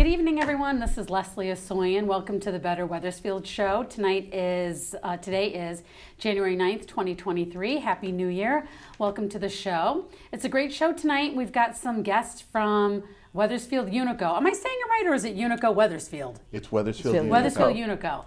Good evening, everyone. This is Leslie Asoyan. Welcome to the Better Wethersfield Show. Today is January 9th, 2023. Happy New Year. Welcome to the show. It's a great show tonight. We've got some guests from Wethersfield UNICO. Am I saying it right, or is it UNICO Wethersfield? It's Wethersfield UNICO. Wethersfield UNICO.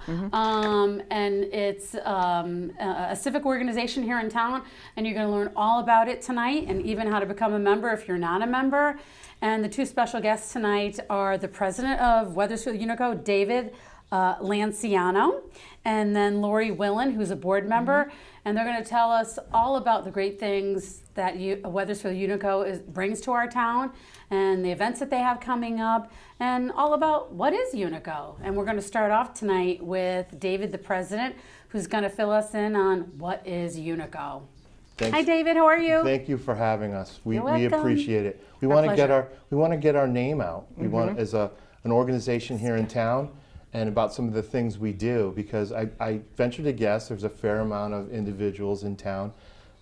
And it's a civic organization here in town, and you're going to learn all about it tonight and even how to become a member if you're not a member. And the two special guests tonight are the president of Wethersfield UNICO, David Lanciano, and then Lori Willen, who's a board member. And they're going to tell us all about the great things that Wethersfield UNICO brings to our town and the events that they have coming up and all about what is UNICO. And we're going to start off tonight with David, the president, who's going to fill us in on what is UNICO. Thanks. Hi, David. How are you? Thank you for having us. We welcome. appreciate it. We Our want to pleasure. get our name out. We want as an organization here in town and about some of the things we do, because I venture to guess there's a fair amount of individuals in town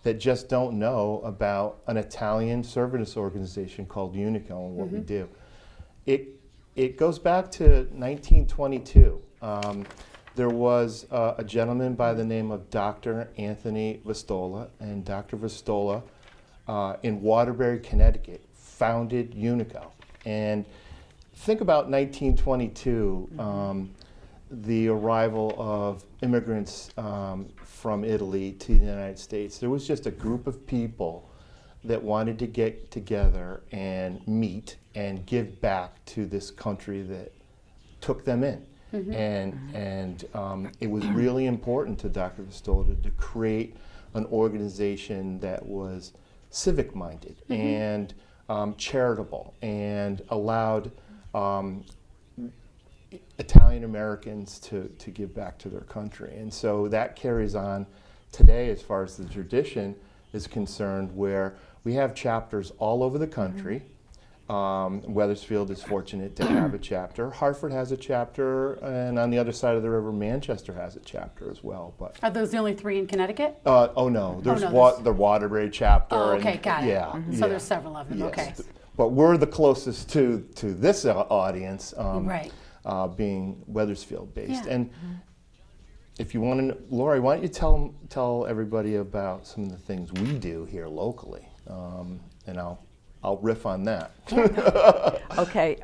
that just don't know about an Italian service organization called UNICO and what we do. It goes back to 1922. There was a gentleman by the name of Dr. Anthony Vistola, and Dr. Vistola in Waterbury, Connecticut, founded UNICO. And think about 1922, the arrival of immigrants from Italy to the United States. There was just a group of people that wanted to get together and meet and give back to this country that took them in. And it was really important to Dr. Vistola to create an organization that was civic-minded and charitable and allowed Italian Americans to give back to their country. And so that carries on today as far as the tradition is concerned, where we have chapters all over the country. Wethersfield is fortunate to have a chapter. Hartford has a chapter, and on the other side of the river, Manchester has a chapter as well. But Are those the only three in Connecticut? oh no, there's the Waterbury chapter. Oh, okay, got it. Yeah, So there's several of them. yes. Okay. But we're the closest to this audience, Right. being Wethersfield based. Yeah. And if you want to, Lori, why don't you tell everybody about some of the things we do here locally, and I'll riff on that. Okay,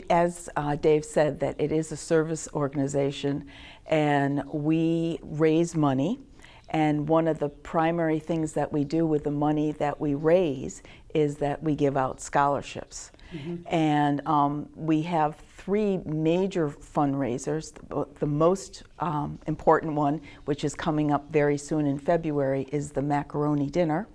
as Dave said, that it is a service organization, and we raise money. And one of the primary things that we do with the money that we raise is that we give out scholarships. And we have three major fundraisers. The most important one, which is coming up very soon in February, is the macaroni dinner.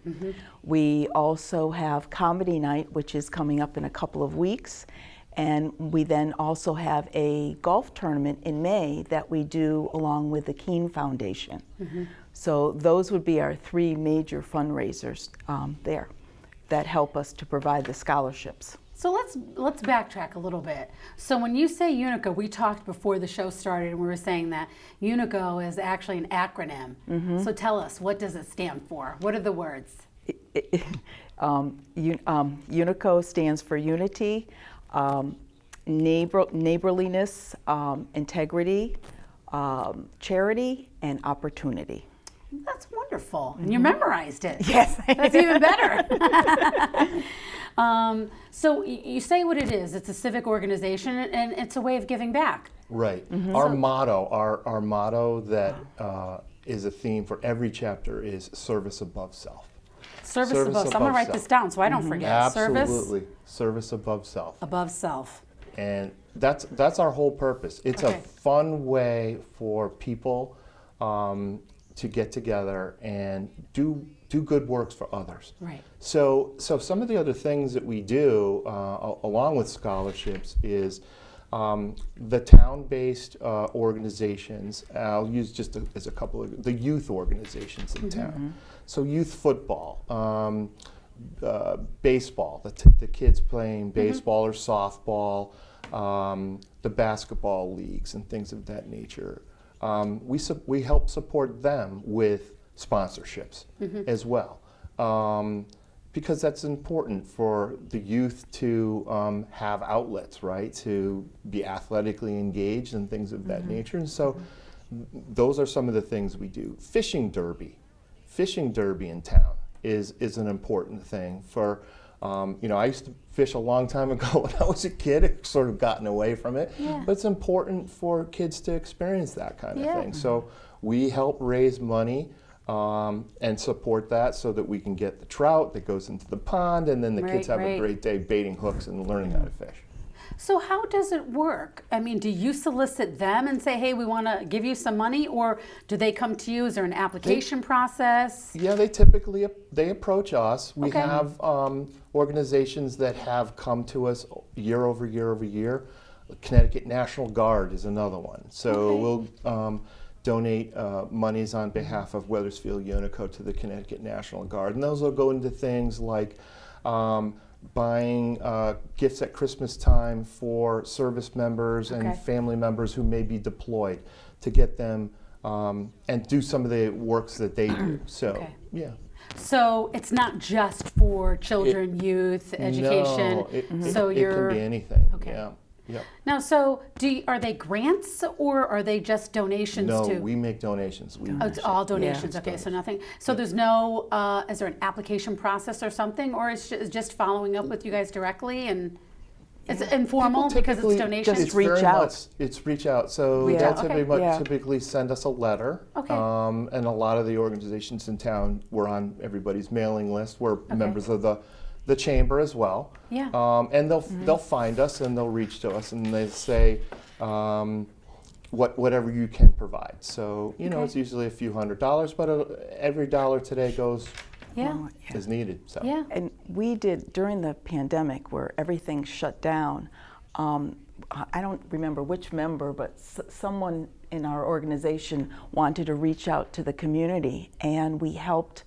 We also have comedy night, which is coming up in a couple of weeks. And we then also have a golf tournament in May that we do along with the Keene Foundation. So those would be our three major fundraisers there that help us to provide the scholarships. So let's backtrack a little bit. So when you say UNICO, we talked before the show started, and we were saying that UNICO is actually an acronym. So tell us, what does it stand for? What are the words? UNICO stands for unity, neighborliness, integrity, charity, and opportunity. That's wonderful. And you memorized it. Yes. That's even better. So you say what it is. It's a civic organization, and it's a way of giving back. Right. Our motto that is a theme for every chapter is service above self. Service above self. I'm going to write this down so I don't forget. Absolutely. Service above self. Above self. And that's our whole purpose. It's a fun way for people to get together and do good works for others. Right. So some of the other things that we do along with scholarships is the town-based organizations. I'll use just as a couple of the youth organizations in town. So youth football, baseball, the kids playing baseball or softball, the basketball leagues and things of that nature. We help support them with sponsorships as well. because that's important for the youth to have outlets, right? To be athletically engaged and things of that nature. And so those are some of the things we do. Fishing derby in town is an important thing for, I used to fish a long time ago when I was a kid. I've sort of gotten away from it, but it's important for kids to experience that kind of thing. So we help raise money and support that so that we can get the trout that goes into the pond, and then the kids have a great day baiting hooks and learning how to fish. So how does it work? I mean, do you solicit them and say, hey, we want to give you some money, or do they come to you? Is there an application process? Yeah, they typically approach us. We have organizations that have come to us year over year over year. Connecticut National Guard is another one. So we'll donate monies on behalf of Wethersfield UNICO to the Connecticut National Guard. And those will go into things like buying gifts at Christmas time for service members and family members who may be deployed, to get them and do some of the works that they do. So, So it's not just for children, youth, education. No, it you're can be anything. Yeah. Now, so are they grants, or are they just donations No, too? we make donations. It's all donations. Okay, so nothing. So there's no. Is there an application process or something, or is it just following up with you guys directly, and it's informal because it's donations? Just reach out. It's reach out. So they'll typically send us a letter. And a lot of the organizations in town, we're on everybody's mailing list. We're members of the chamber as well. And they'll find us and they'll reach to us and they say whatever you can provide. So it's usually a few $100s, but every dollar today goes as needed. So and we did during the pandemic where everything shut down. I don't remember which member, but someone in our organization wanted to reach out to the community, and we helped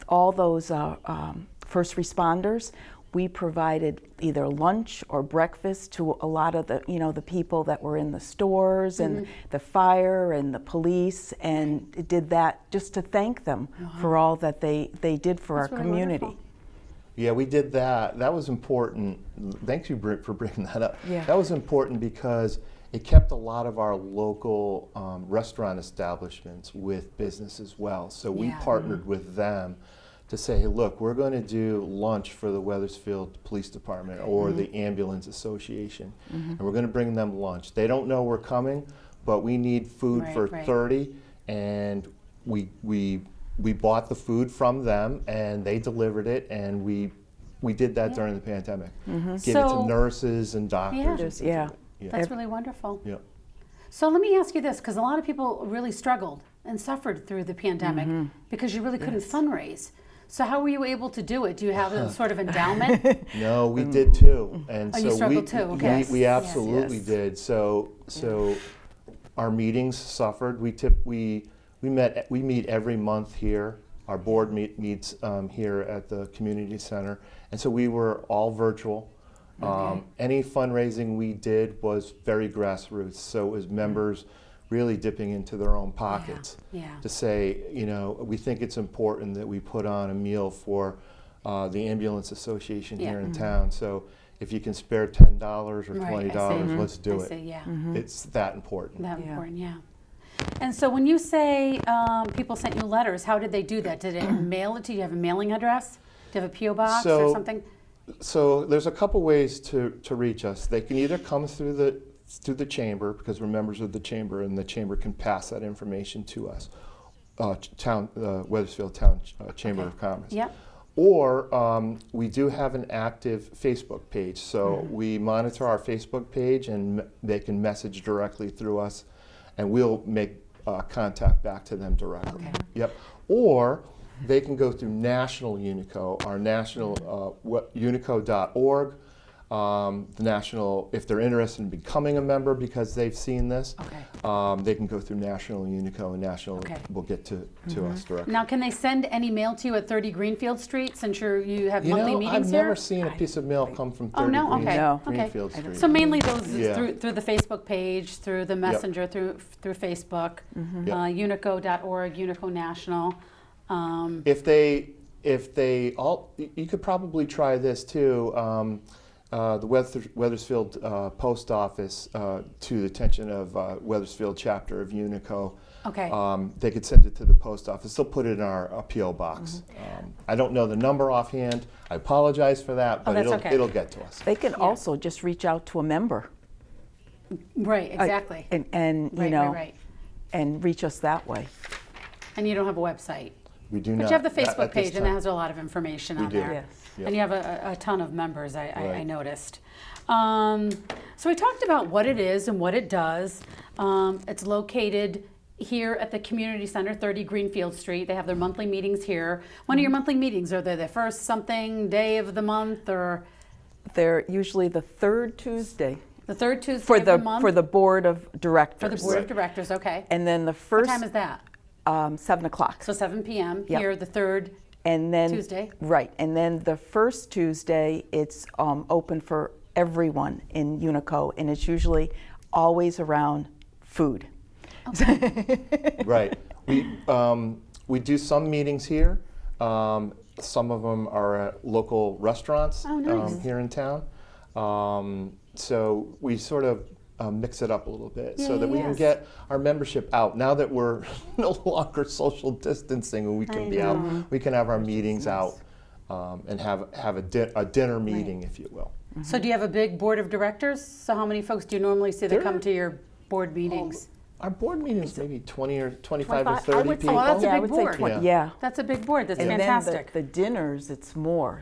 all those first responders. We provided either lunch or breakfast to a lot of the people that were in the stores and the fire and the police, and did that just to thank them for all that they did for our community. Wonderful. Yeah, we did that. That was important. Thank you for bringing that up. That was important because it kept a lot of our local restaurant establishments with business as well. So we partnered with them to say, hey, look, we're going to do lunch for the Wethersfield Police Department or the Ambulance Association, and we're going to bring them lunch. They don't know we're coming, but we need food for 30, and we bought the food from them, and they delivered it, and we did that during the pandemic. Give it to nurses and doctors. That's really wonderful. So let me ask you this, because a lot of people really struggled and suffered through the pandemic because you really couldn't fundraise. So how were you able to do it? Do you have a sort of endowment? No, we did too. And you struggled too? Okay. We absolutely did. So our meetings suffered. We meet every month here. Our board meets here at the community center, and so we were all virtual. Any fundraising we did was very grassroots. So it was members really dipping into their own pockets to say, we think it's important that we put on a meal for the Ambulance Association here in town. So if you can spare $10 or $20, let's do it. It's that important. And so when you say people sent you letters, how did they do that? Did they mail it to you? Do you have a mailing address? Do you have a P.O. box or something? So there's a couple ways to reach us. They can either come through the chamber, because we're members of the chamber, and the chamber can pass that information to us, Wethersfield Town Chamber of Commerce. Or we do have an active Facebook page, so we monitor our Facebook page, and they can message directly through us, and we'll make contact back to them directly. Or they can go through National UNICO, our national unico.org. The national, if they're interested in becoming a member because they've seen this, they can go through National UNICO, and National will get to us directly. Now, can they send any mail to you at 30 Greenfield Street, since you have monthly meetings I've here? never seen a piece of mail come from 30 Greenfield Street. So mainly those through the Facebook page, through the messenger, through Facebook, unico.org, UNICO National. if they all, you could probably try this too. The Wethersfield Post Office, to the attention of Wethersfield chapter of UNICO. Okay. They could send it to the post office. They'll put it in our P.O. box. I don't know the number offhand. I apologize for that, but that's okay. it'll get to us. They can also just reach out to a member. Right, exactly. And you Right, know, right. and reach us that way. And you don't have a website. We do But not. you have the Facebook at this page, and that time. has a lot of information on do. there. Yes. Yep. And you have a ton of members, I Right. noticed. So we talked about what it is and what it does. It's located here at the Community Center, 30 Greenfield Street. They have their monthly meetings here. When are your monthly meetings? Are they the first something day of the month, or They're usually the third Tuesday the third Tuesday for of the month? for the board of directors. For the board of Right. directors, okay. And then the What first time is that? 7 o'clock. So 7 p.m. Yep. here, the third. And then Tuesday? Right. And then the first Tuesday, it's open for everyone in UNICO, and it's usually always around food. Right. We do some meetings here. Some of them are at local restaurants Oh, nice. here in town. So we sort of mix it up a little bit so that we can yes. get our membership out. Now that we're no longer social distancing and we can be out, we can have our meetings out and have a dinner meeting, if you will. So do you have a big board of directors? So how many folks do you normally see that There- come to your board meetings? Our board meetings maybe 20 or 25 or 25, I 30 would say, people. Oh, that's a yeah, I big would say board. 20, Yeah. yeah. That's a big board. That's And fantastic. then the dinners, it's more.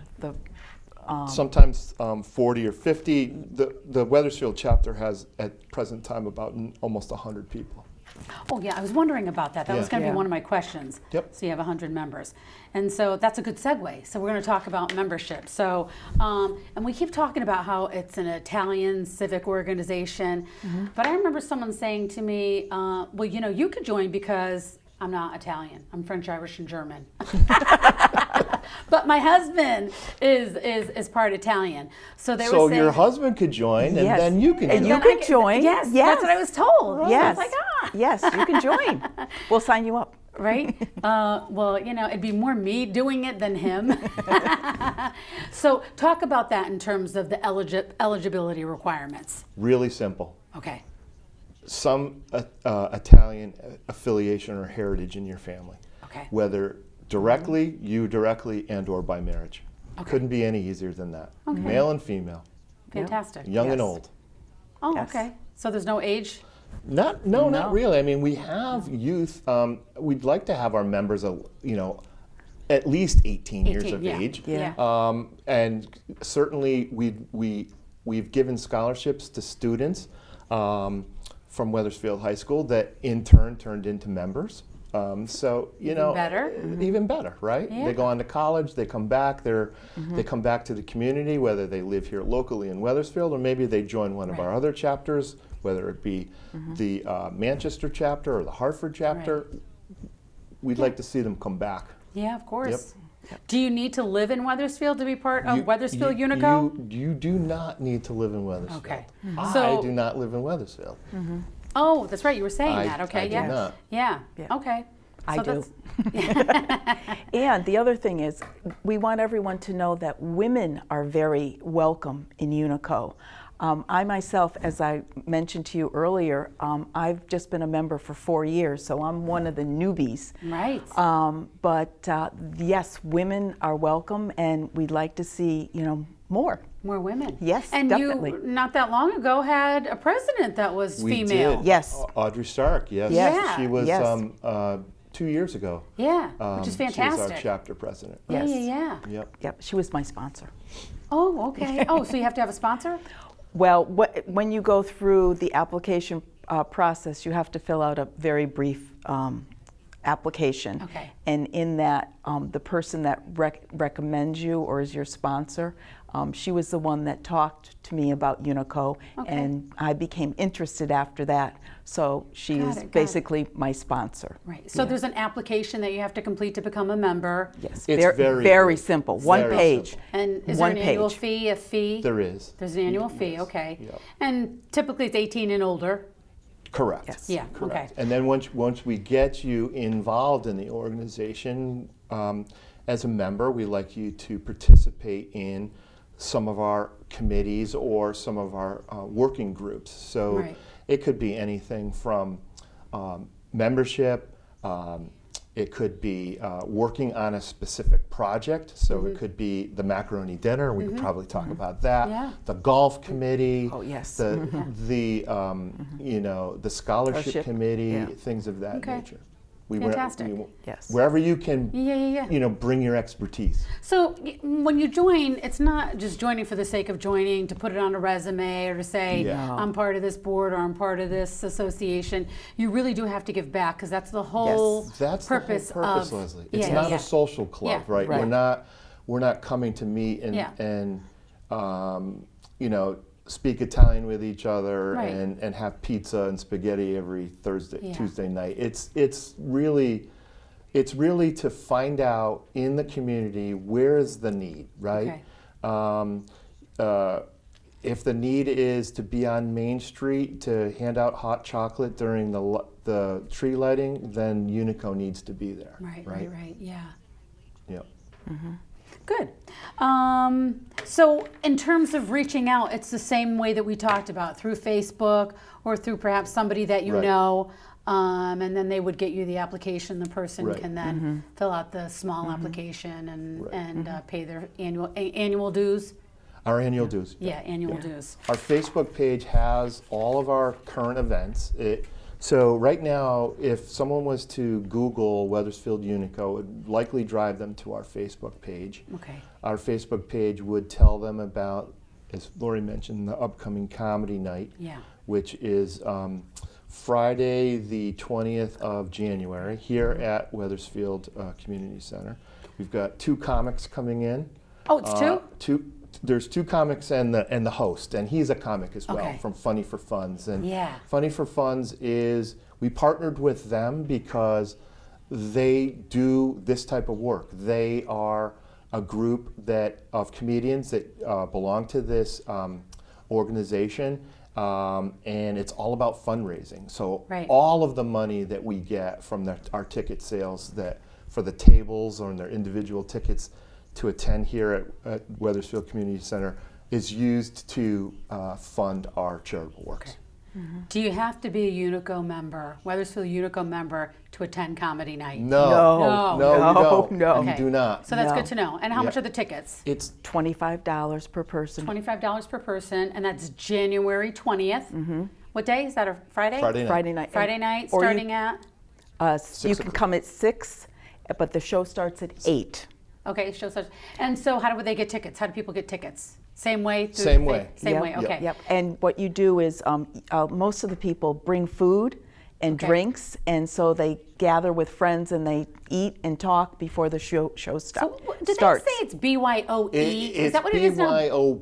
Sometimes 40 or 50. The Wethersfield chapter has at present time about almost 100 people. Oh, yeah, I was wondering about that. That was Yeah. going to Yeah. be one of my questions. Yep. So you have 100 members. And so that's a good segue. So we're going to talk about membership. So, and we keep talking about how it's an Italian civic organization. But I remember someone saying to me, well, you know, you could join because I'm not Italian. I'm French, Irish, and German. But my husband is part Italian. So they were So saying, your husband could join, and Yes. then you can And join. you then I could could- join. Yes, Yes. that's what I was told. Yes. I was like, Yes, you can join. We'll sign you up. right? Well, you know, it'd be more me doing it than him. So talk about that in terms of the eligibility requirements. Really simple. Okay. Some Italian affiliation or heritage in your family, Okay. whether directly, you directly, and/or by marriage. Okay. Couldn't be any easier than that. Male and female, Fantastic. young and Yes. old. Oh, Yes. okay. So there's no age? Not No. really. I mean, we have youth. We'd like to have our members, at least 18 years 18, of yeah. age. Yeah. And certainly we've given scholarships to students from Wethersfield High School that in turn turned into members. So you know, better. even better, right? Yeah. They go on to college, they come back, they come back to the community, whether they live here locally in Wethersfield or maybe they join one of our Right. other chapters, whether it be the Manchester chapter or the Hartford chapter. We'd like to see them come back. Yeah, of course. Do you need to live in Wethersfield to be part of You- Wethersfield you- UNICO? You do not need to live in Wethersfield. Okay. I So- do not live in Wethersfield. Oh, that's right. You were saying I- that. Okay. I do yeah. not. Yeah. Yeah. Okay. I So do. that's- And the other thing is, we want everyone to know that women are very welcome in UNICO. I myself, as I mentioned to you earlier, I've just been a member for 4 years, so I'm one of the newbies. Right. But yes, women are welcome, and we'd like to see, more. More women. Yes, and definitely. you, not that long ago, had a president that was We female. did. Yes. Audrey Stark, yes. Yes. She was Yes. 2 years ago. Yeah, which is She was fantastic. our chapter president. Yeah, Yes. yeah, yeah. Yep. Yep, she was my sponsor. Oh, okay. Oh, so you have to have a sponsor? Well, when you go through the application process, you have to fill out a very brief application. Okay. And in that, the person that recommends you or is your sponsor, she was the one that talked to me about UNICO, Okay. and I became interested after that. So she Got is it, got it. basically my sponsor. Right. So there's an application that you have to complete to become a member. Yes, It's very very brief. simple. One Very page. simple. And is One there an annual page. fee, a fee? There is. There's an annual fee, okay. Yep. And typically it's 18 and older. Correct. Yes. Yeah, Correct. okay. And then once we get you involved in the organization, as a member, we like you to participate in some of our committees or some of our working groups. So Right. it could be anything from membership, it could be working on a specific project. So it could be the macaroni dinner. We could probably talk about that. Yeah. The golf committee. Oh, yes. The you know, the scholarship Scholarship, committee, yeah. things of that Okay. nature. Fantastic. Yes. Wherever you can, Yeah. you know, bring your expertise. So when you join, it's not just joining for the sake of joining to put it on a resume or to say, Yeah. I'm part of this board or I'm part of this association. You really do have to give back because that's the whole That's purpose the whole purpose, of Leslie. It's yeah, not yeah. a social club, Yeah. right? Right. We're not coming to meet and Yeah. you know, speak Italian with each other Right. and have pizza and spaghetti every Thursday, Yeah. Tuesday night. It's really to find out in the community where is the need, right? If the need is to be on Main Street to hand out hot chocolate during the tree lighting, then UNICO needs to be there. Right. Yeah. Yep. Good. So in terms of reaching out, it's the same way that we talked about, through Facebook or through perhaps somebody that you Right. know, and then they would get you the application. The person Right. can then fill out the small application and pay their annual dues. Our annual dues. Yeah, annual dues. Our Facebook page has all of our current events. So right now, if someone was to Google Wethersfield UNICO, it would likely drive them to our Facebook page. Okay. Our Facebook page would tell them about, as Lori mentioned, the upcoming comedy night, Yeah. which is Friday the 20th of January here at Wethersfield Community Center. We've got 2 comics coming in. Oh, it's 2? There's 2 comics and the host, and he's a comic as well, Okay. from Funny for Funds. And Yeah. Funny for Funds we partnered with them because they do this type of work. They are a group of comedians that belong to this organization, and it's all about fundraising. So Right. all of the money that we get from our ticket sales for the tables or their individual tickets to attend here at Wethersfield Community Center is used to fund our charitable works. Do you have to be a UNICO member, Wethersfield UNICO member, to attend comedy night? No, No. you don't. No. You do not. So that's No. good to know. And how much Yeah. are the tickets? It's $25 per person. $25 per person, and that's January 20th. What day? Is that a Friday? Friday night. Friday night. Friday night, Or starting at? you 6 can o'clock. come at 6, but the show starts at 8. Okay, show such. And so how do they get tickets? How do people get tickets? Same way? Through Same the- way. Same Yep. way, okay. Yep. And what you do is most of the people bring food and Okay. drinks, and so they gather with friends and they eat and talk before the show So starts. did they say it's BYOE? Is that what it is now? BYOE,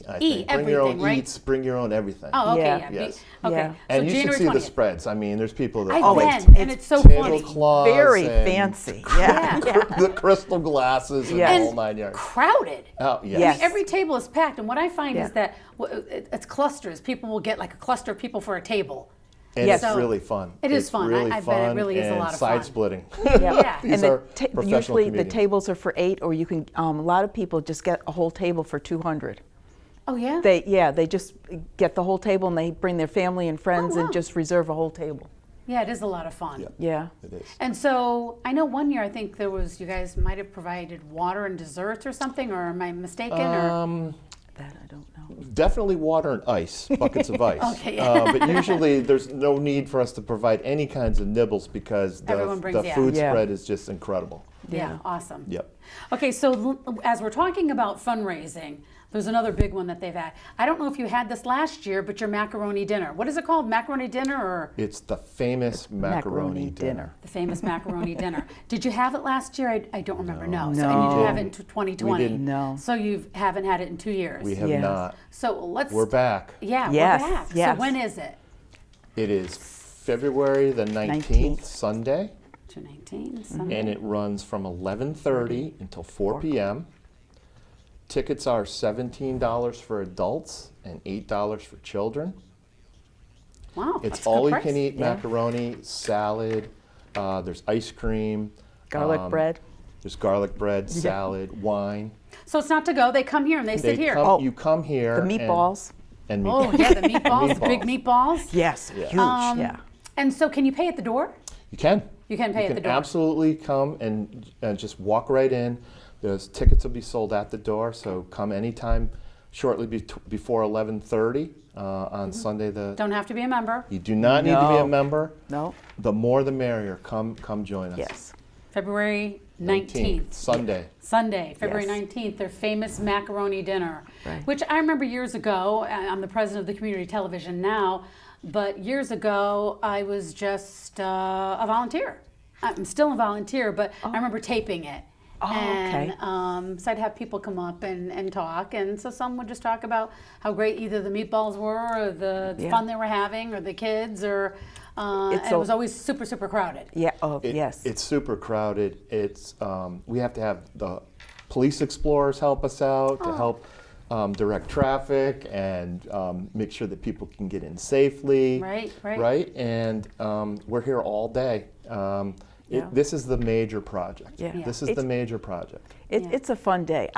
I think. Bring your everything, own right? eats, bring your own everything. Oh, okay, Yeah. yeah. Yes. Okay, Yeah. so And you should January see 20th. the spreads. I mean, there's people that I've like been, and it's so funny. tablecloths Very and fancy. Yeah. the crystal glasses and Yes. the whole 9 yards. Crowded. Oh, yes. Yes. Every table is packed, and what I find Yeah. is that it's clusters. People will get like a cluster of people for a table. And Yes. it's So really fun. it is It's fun. really I bet it really is a and lot of fun. side splitting. Yeah. These And are professional usually the comedians. tables are for 8, or you can. A lot of people just get a whole table for 200. Oh yeah. They just get the whole table and they bring their family and friends wow. and just reserve a whole table. Yeah, it is a lot of fun. Yeah. Yeah. It is. And so I know one year I think you guys might have provided water and desserts or something, or am I mistaken? That I don't know. Definitely water and ice, buckets of ice. Okay. But usually there's no need for us to provide any kinds of nibbles because Everyone the brings- yeah. food Yeah. spread is just incredible. Yeah, awesome. Yep. Okay, so as we're talking about fundraising, there's another big one that they've had. I don't know if you had this last year, but your macaroni dinner. What is it called? Macaroni dinner or It's the famous macaroni dinner. the famous macaroni dinner? Did you have it last year? I don't remember. No. So, No. and you didn't have it in 2020. We didn't. No. So you haven't had it in 2 years. We have Yes. not. So let's. We're back. Yeah, Yes, we're back. yes. So when is it? It is February the 19th, 19th. Sunday, 219. Sunday. and it runs from 11:30 until 4 p.m. Tickets are $17 for adults and $8 for children. Wow. It's that's a good all you price. can eat Yeah. macaroni, salad, there's ice cream. Garlic bread. There's garlic bread, salad, wine. So it's not to go. They come here and they sit here. You come here. The meatballs. And Oh, yeah, the meatballs, the big meatballs. Yes, huge. Yeah. And so can you pay at the door? You can. You can pay at the door. Absolutely come and just walk right in. Those tickets will be sold at the door, so come anytime shortly before 11:30 on Sunday. Don't have to be a member. You do not need to be a member. No. The more the merrier. Come join us. Yes. February 19th. Sunday. Sunday, February Yes. 19th, their famous macaroni dinner, Right. which I remember years ago. I'm the president of the community television now, but years ago I was just a volunteer. I'm still a volunteer, but I remember taping it. okay. And so I'd have people come up and talk, and so some would just talk about how great either the meatballs were, or the fun they were having, or the kids, or and it was always super, super crowded. Yeah. Oh, yes. It's super crowded. It's we have to have the police explorers help us out to help direct traffic and make sure that people can get in safely. Right. Right. And we're here all day. This is the major project. Yeah. This is the major project. It's a fun day.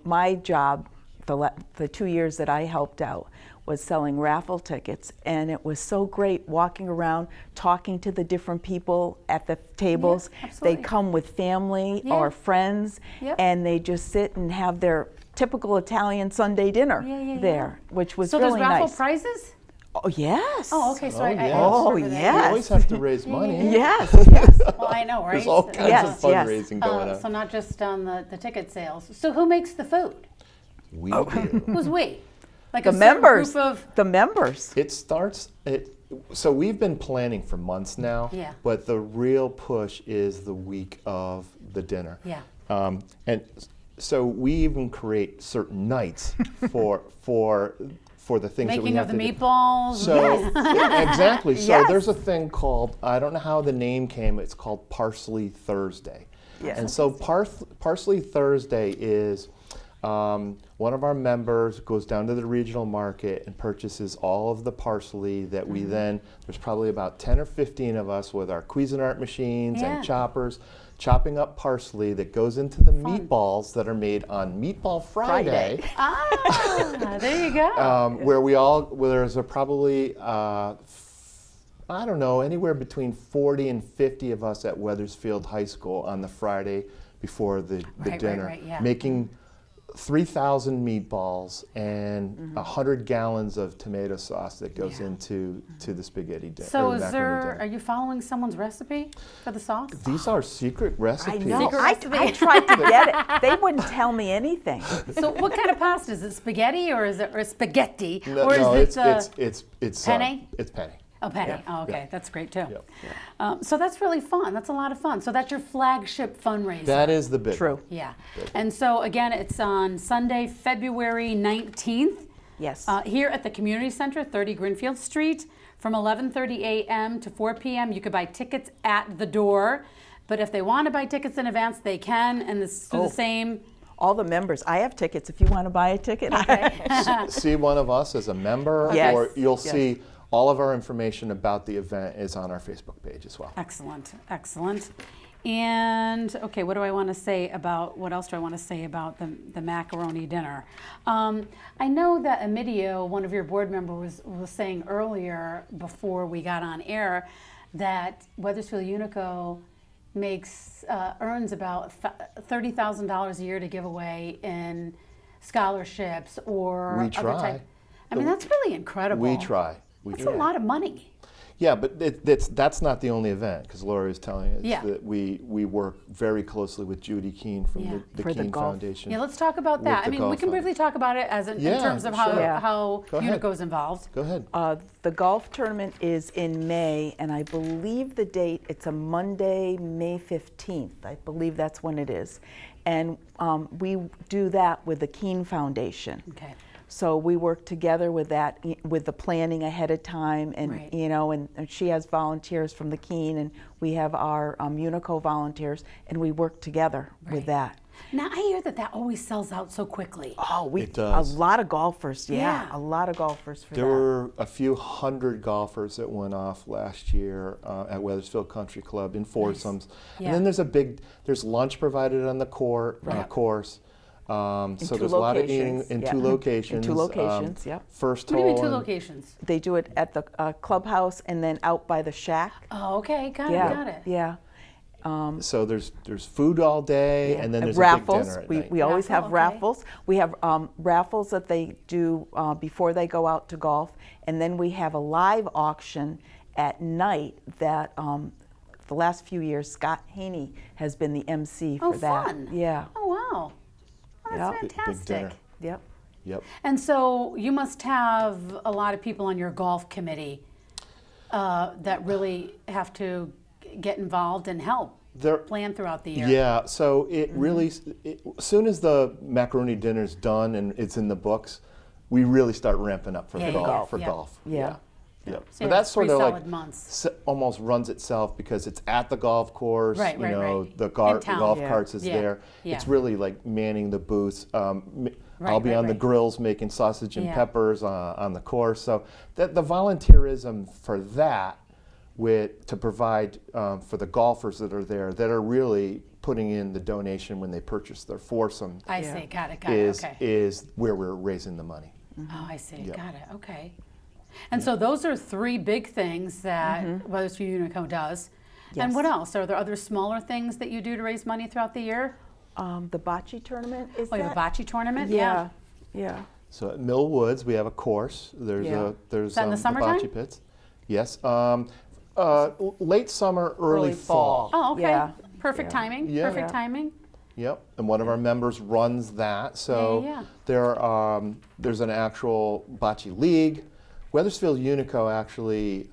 My job, the 2 years that I helped out, was selling raffle tickets, and it was so great walking around, talking to the different people at the tables. Yeah, absolutely. They come with family or friends, and they just sit and have their typical Italian Sunday dinner there, which was really nice. So there's raffle prizes? Oh, yes. Oh, okay. So yes. Oh, We yes. always have to raise money. Yes, yes. Well, I know, right? There's all kinds Yes, of yes. fundraising going on. So not just on the ticket sales. So who makes the food? We do. Who's we? Like The a certain members. group of. The members. It starts so we've been planning for months now. Yeah. But the real push is the week of the dinner. Yeah. And so we even create certain nights for the things that we Making have of the to do. meatballs. So exactly. So Yes. there's a thing called, I don't know how the name came. It's called Parsley Thursday. Yes. And so Parsley Thursday is one of our members goes down to the regional market and purchases all of the parsley that we then, there's probably about 10 or 15 of us with our Cuisinart machines Yeah. and choppers, chopping up parsley that goes into the meatballs that are made on Meatball Friday. There you go. Where there's probably, I don't know, anywhere between 40 and 50 of us at Wethersfield High School on the Friday before the dinner, right, yeah. making 3,000 meatballs and 100 gallons of tomato sauce that goes into the spaghetti dinner. So are you following someone's recipe for the sauce? These are secret I recipes. know. Secret I recipe. tried to get it. They wouldn't tell me anything. So what kind of pasta is it? Spaghetti or is it spaghetti? No, or no, is it's penne? It's penne. Oh, penny. Yeah, Oh, okay, yeah. that's great too. Yeah. So that's really fun. That's a lot of fun. So that's your flagship fundraiser. That is the big True. one. Yeah. And so again, it's on Sunday, February 19th. Yes. Here at the Community Center, 30 Greenfield Street, from 11:30 a.m. to 4 p.m. You could buy tickets at the door, but if they want to buy tickets in advance, they can, and this is the same. All the members. I have tickets if you want to buy a ticket. See one of us as a member, Yes. or you'll Yes. see all of our information about the event is on our Facebook page as well. Excellent, excellent. And okay, what else do I want to say about the macaroni dinner? I know that Emidio, one of your board members, was saying earlier before we got on air that Wethersfield UNICO earns about $30,000 a year to give away in scholarships or We other try. type. I mean, that's really incredible. We try. That's a lot of money. Yeah, but that's not the only event, because Laura is telling us Yeah. that we work very closely with Judy Keene from Yeah. the For the Keene golf. Foundation. Yeah, let's talk about With that. I the mean, we golf can fund. briefly talk about it in Yeah, terms of how sure. Yeah. how Go ahead. UNICO is involved. Go ahead. The golf tournament is in May, and I believe the date, it's a Monday, May 15th. I believe that's when it is. And we do that with the Keene Foundation. Okay. So we work together with that, with the planning ahead of time, and Right. and she has volunteers from the Keene, and we have our UNICO volunteers, and we work together with Right. that. Now I hear that always sells out so quickly. Oh, It does. a lot of golfers. Yeah. A lot of golfers for There that. were a few hundred golfers that went off last year at Wethersfield Country Club in foursomes. Yeah. And then there's lunch provided on the course. So two there's a lot of eating locations, in yeah. two locations. In two locations, yep. First What do you mean hole two and- locations? They do it at the clubhouse and then out by the shack. Oh, okay, got Yeah, it, got it. yeah. So there's food all day, and then there's raffles. a big dinner at night. We always Raffle, have okay. raffles. We have raffles that they do before they go out to golf, and then we have a live auction at night that the last few years Scott Haney has been the MC for Oh, that. fun. Yeah. Oh, wow. Oh, that's Yep. Big fantastic. dinner. Yep. Yep. And so you must have a lot of people on your golf committee that really have to get involved and help There- plan throughout the year. Yeah, so it really, as soon as the macaroni dinner's done and it's in the books, we really start ramping up for Yeah, golf. yeah, For yeah. golf. Yeah. Yep. So So you that's have sort 3 of like solid months. almost runs itself because it's at the golf course. Right, you right, know, right. the In town. golf Yeah. carts is Yeah, there. yeah. It's really like manning the booths. I'll be right, on the right. grills making sausage and Yeah. peppers on the course. So the volunteerism for that, to provide for the golfers that are there, that are really putting in the donation when they purchase their foursome, I Yeah. see, got it, okay. is where we're raising the money. Oh, I see, Yep. got it, okay. And so those are 3 big things that Wethersfield UNICO does. And Yes. what else? Are there other smaller things that you do to raise money throughout the year? The bocce tournament is Oh, you have a that? bocce tournament? Yeah. Yeah. So at Mill Woods, we have a course. There's Yeah. there's that in the the summertime? bocce pits. Yes. Late summer, early fall. Oh, okay. Yeah. Perfect Yeah. timing, Yeah. perfect Yeah. timing. Yep, and one of our members runs that. So Yeah, yeah, yeah. there's an actual bocce league. Wethersfield Unico actually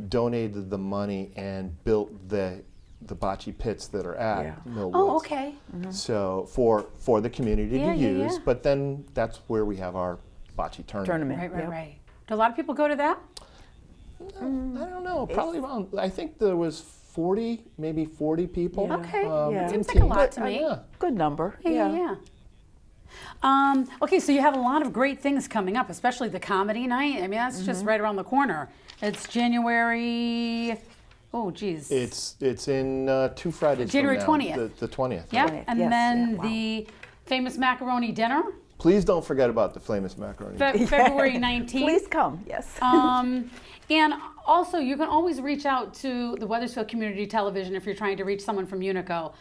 donated the money and built the bocce pits that are at Yeah. Mill Woods. Oh, okay. So for the community Yeah, to yeah, use, yeah. but then that's where we have our bocce tournament. Right, right, Yep. right. Do a lot of people go to that? I don't know, probably around, I think there was maybe 40 people. Yeah. Okay, Yeah. seems like in a lot team. to me. Yeah. Good number. Yeah, yeah. Okay, so you have a lot of great things coming up, especially the comedy night. I mean, that's just right around the corner. It's January. Oh, geez. It's in 2 Fridays January from now, 20th. The 20th. Yeah, 20th, and yes, then yeah, wow. the famous macaroni dinner, Please don't forget about the famous macaroni. February 19th. Please come. Yes. And also, you can always reach out to the Wethersfield Community Television if you're trying to reach someone from UNICO.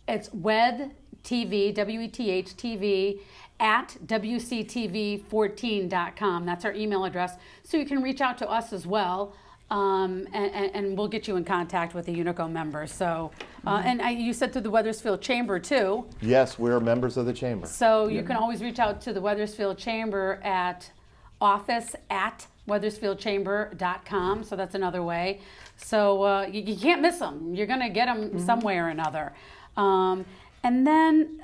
It's WETH-TV, W-E-T-H TV, at WCTV14.com. That's our email address. So you can reach out to us as well, and we'll get you in contact with the UNICO members. So, and you said through the Wethersfield Chamber too. Yes, we're members of the chamber. So you can always reach out to the Wethersfield Chamber at office@wethersfieldchamber.com. So that's another way. So you can't miss them. You're going to get them some way or another. And then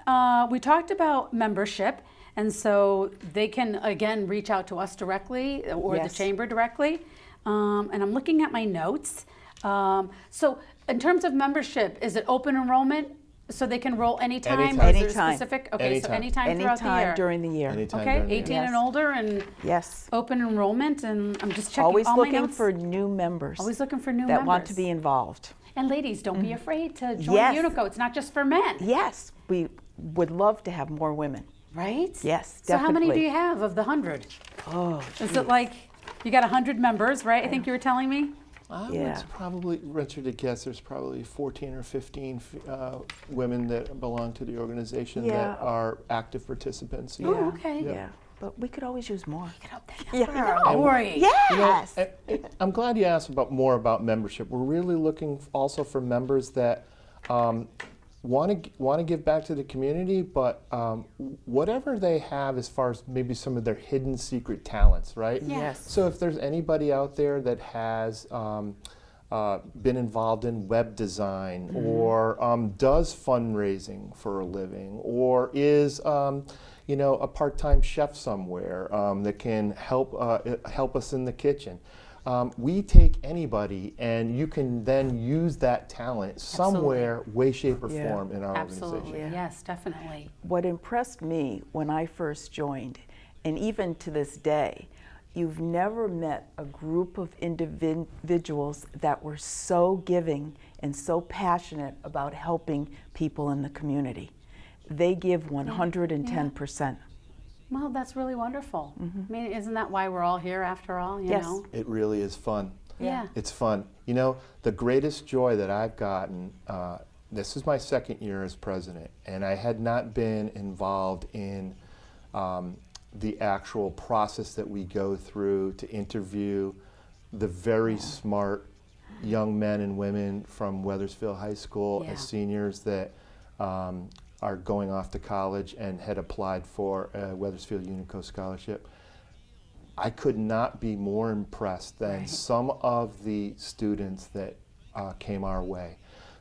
we talked about membership. And so they can, again, reach out to us directly or Yes. the chamber directly. And I'm looking at my notes. So in terms of membership, is it open enrollment? So they can roll anytime? Anytime. Or is there a Anytime. specific? Okay, so anytime throughout the year. Anytime during the year. Anytime Okay, during the 18 year. and Yes. older and Yes. open enrollment, and I'm just checking Always all my looking notes. for new members. Always looking for new that members. want to be involved. And ladies, don't be afraid to join Yes. UNICO. It's not just for men, Yes, we would love to have more women. right? Yes, So how many do definitely. you have of the 100? Oh, Is it like you got 100 members, right? I think you were telling me. I Yeah. would probably venture to guess there's probably 14 or 15 women that belong to the organization Yeah. that are active participants. Yeah. Oh, okay. yeah. But we could always use more. Get up that Yeah. number. Don't worry. Yes. I'm glad you asked more about membership. We're really looking also for members that want to give back to the community, but whatever they have as far as maybe some of their hidden secret talents, right? Yes. So if there's anybody out there that has been involved in web design or does fundraising for a living or is a part-time chef somewhere that can help us in the kitchen. we take anybody, and you can then use that talent somewhere, way, shape, or Yeah. form in our Absolutely. organization. Yes, definitely. What impressed me when I first joined, and even to this day, you've never met a group of individuals that were so giving and so passionate about helping people in the community. They give 110%. Well, that's really wonderful. I mean, isn't that why we're all here after all, you Yes. know? It really is fun. Yeah. It's fun. You know, the greatest joy that I've gotten, this is my second year as president, and I had not been involved in the actual process that we go through to interview the very smart young men and women from Wethersfield High School Yeah. as seniors that are going off to college and had applied for a Wethersfield UNICO scholarship. I could not be more impressed than Right. some of the students that came our way,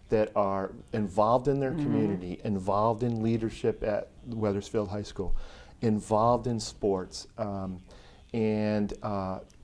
that are involved in their community, involved in leadership at Wethersfield High School, involved in sports, and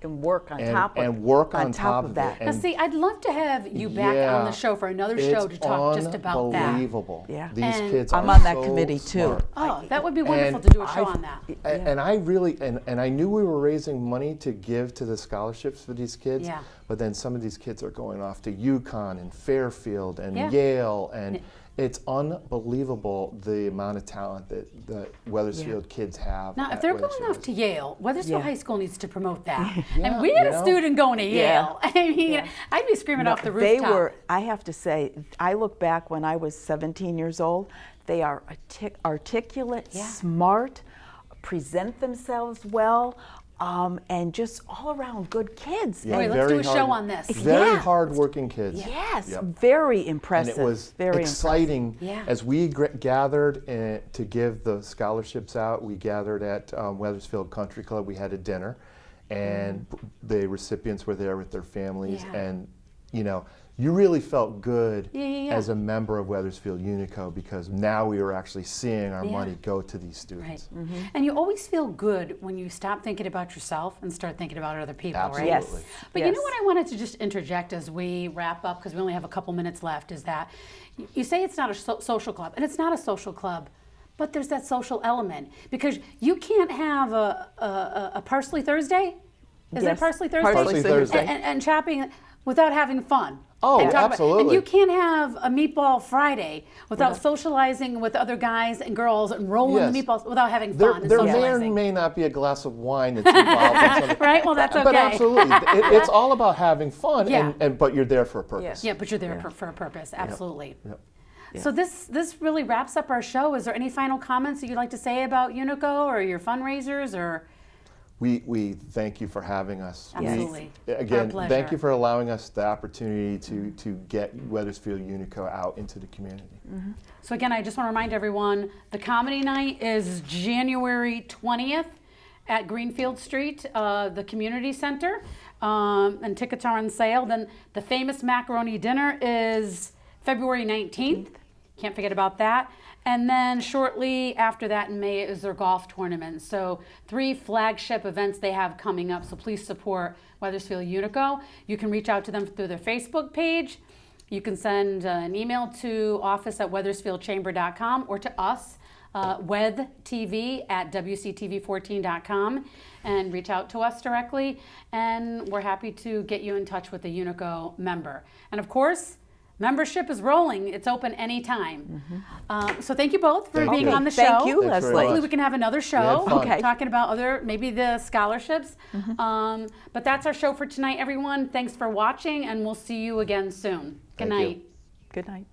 work on top of and work on top of that. it. Now, And see, I'd love to have you back on the show for another show to talk just about that. Unbelievable. Yeah. These And kids I'm are on that so committee too. smart. Oh, that would be wonderful And to do a show I- on that. And I really, and I knew we were raising money to give to the scholarships for these kids, Yeah. but then some of these kids are going off to UConn and Fairfield and Yeah. Yale, and it's unbelievable the amount of talent that the Wethersfield kids have. Now, if at they're going Wethersfield. off to Yale, Wethersfield Yeah. High School needs to promote that. Yeah, And we had you a know? student going to Yeah. Yale. I mean, I'd be screaming off the They rooftop. were, I have to say, I look back when I was 17 years old, they are articulate, Yeah. smart, present themselves well, and just all around good kids. Yeah, Wait, And let's do very a show hard- on this. Very Yeah. hardworking kids. yes, Yep. very And impressive. it was very exciting Yeah. as we gathered to give the scholarships out. We gathered at Wethersfield Country Club. We had a dinner, and the recipients were there with their families. Yeah. And you know, you really felt good Yeah. as a member of Wethersfield UNICO because now we were actually seeing our Yeah. money go to these Right. students. And you always feel good when you stop thinking about yourself and start thinking about other people, Absolutely. right? Yes. But you know Yes. what I wanted to just interject as we wrap up, because we only have a couple minutes left, is that you say it's not a social club, and it's not a social club, but there's that social element. Because you can't have a Parsley Thursday. Is Yes. it Parsley Thursday? Parsley Thursday. And shopping without having fun. Oh, And talk absolutely. and you can't have a meatball Friday without socializing with other guys and girls and rolling the Yes. meatballs without having There, fun and there may or socializing. may not be a glass of wine that's involved in something. Right? Well, that's okay. But absolutely, it's all about having fun, Yeah. but you're there for a purpose. Yeah, but you're there for a purpose. Absolutely. Yep. So this really wraps up our show. Is there any final comments that you'd like to say about UNICO or your fundraisers or? We thank you for having us. Absolutely. Again, Our pleasure. thank you for allowing us the opportunity to get Wethersfield UNICO out into the community. So again, I just want to remind everyone, the comedy night is January 20th at Greenfield Street, the community center, and tickets are on sale. Then the famous macaroni dinner is February 19th. Can't forget about that. And then shortly after that in May is their golf tournament. So 3 flagship events they have coming up. So please support Wethersfield UNICO. You can reach out to them through their Facebook page. You can send an email to office@wethersfieldchamber.com or to us, WCTV@WCTV14.com, and reach out to us directly. And we're happy to get you in touch with a UNICO member. And of course, membership is rolling. It's open anytime. So thank you both for Thank being you. on the show. Thank you, Thanks very Leslie. much. Hopefully we can have another show had fun. Okay. talking about maybe the scholarships. But that's our show for tonight, everyone. Thanks for watching, and we'll see you again soon. Good Thank you. night. Good night.